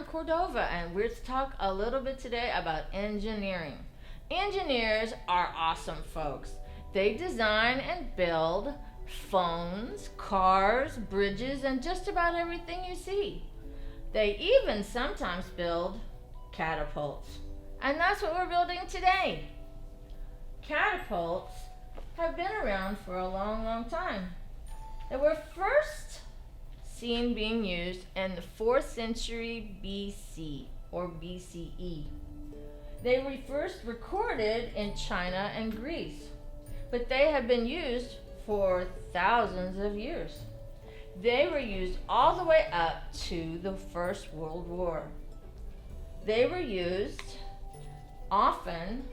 Cordova, and we're to talk a little bit today about engineering. Engineers are awesome folks. They design and build phones, cars, bridges, and just about everything you see. They even sometimes build catapults. And that's what we're building today. Catapults have been around for a long, long time. They were first seen being used in the 4th century BC or BCE. They were first recorded in China and Greece, but they have been used for thousands of years. They were used all the way up to the First World War. They were used often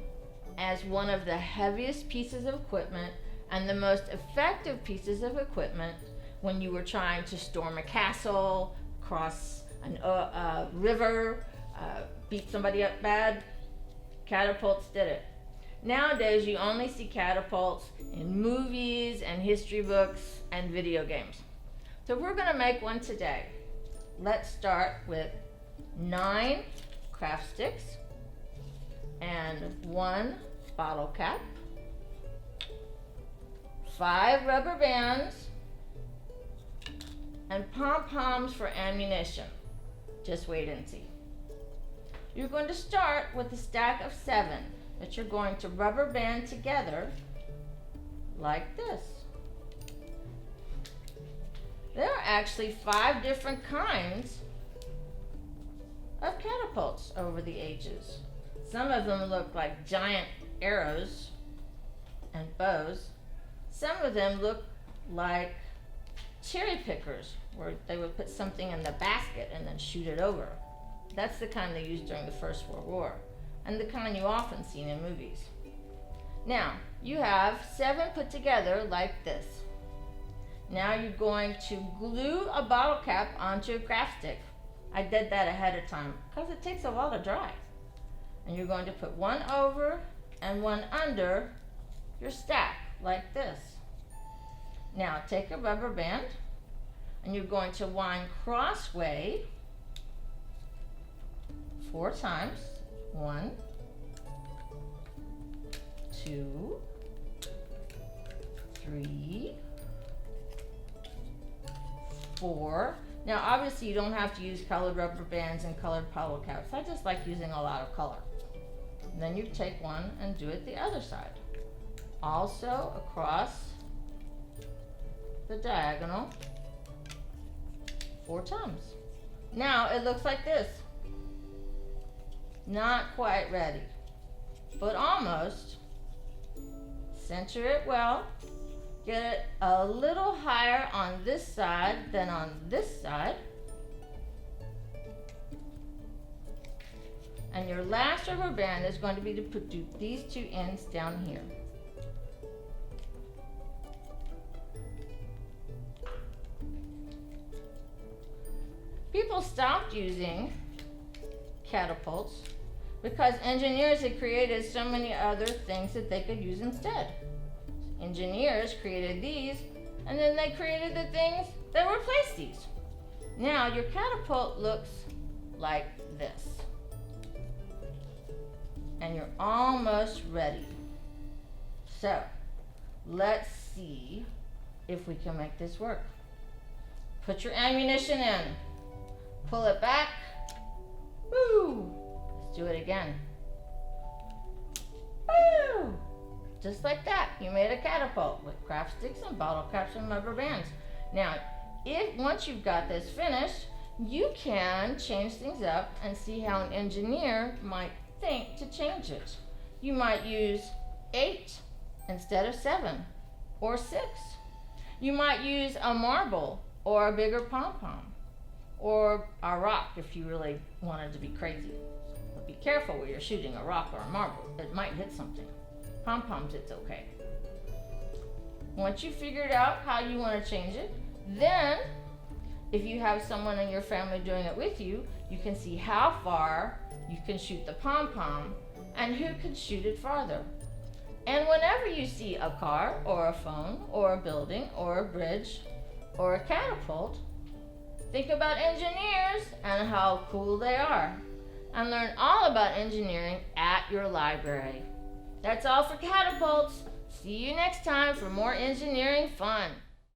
as one of the heaviest pieces of equipment and the most effective pieces of equipment when you were trying to storm a castle, cross a river, beat somebody up bad. Catapults did it. Nowadays, you only see catapults in movies and history books and video games. So we're going to make one today. Let's start with 9 craft sticks and 1 bottle cap, 5 rubber bands, and pom-poms for ammunition. Just wait and see. You're going to start with a stack of 7 that you're going to rubber band together like this. There are actually 5 different kinds of catapults over the ages. Some of them look like giant arrows and bows. Some of them look like cherry pickers, where they would put something in the basket and then shoot it over. That's the kind they used during the First World War, and the kind you often see in movies. Now, you have 7 put together like this. Now you're going to glue a bottle cap onto a craft stick. I did that ahead of time because it takes a while to dry. And you're going to put 1 over and 1 under your stack like this. Now take a rubber band and you're going to wind crossway 4 times. 1, 2, 3, 4. Now obviously you don't have to use colored rubber bands and colored bottle caps. I just like using a lot of color. And then you take 1 and do it the other side. Also across the diagonal 4 times. Now it looks like this. Not quite ready, but almost. Center it well. Get it a little higher on this side than on this side. And your last rubber band is going to be to put these 2 ends down here. People stopped using catapults because engineers had created so many other things that they could use instead. Engineers created these, and then they created the things that replaced these. Now your catapult looks like this. And you're almost ready. So, let's see if we can make this work. Put your ammunition in. Pull it back. Woo! Let's do it again. Woo! Just like that, you made a catapult with craft sticks and bottle caps and rubber bands. Now, once you've got this finished, you can change things up and see how an engineer might think to change it. You might use 8 instead of 7 or 6. You might use a marble or a bigger pom-pom or a rock if you really wanted to be crazy. But be careful where you're shooting a rock or a marble. It might hit something. Pom-poms, it's okay. Once you figured out how you want to change it, then if you have someone in your family doing it with you, you can see how far you can shoot the pom-pom and who can shoot it farther. And whenever you see a car or a phone or a building or a bridge or a catapult, Think about engineers and how cool they are. And learn all about engineering at your library. That's all for catapults. See you next time for more engineering fun.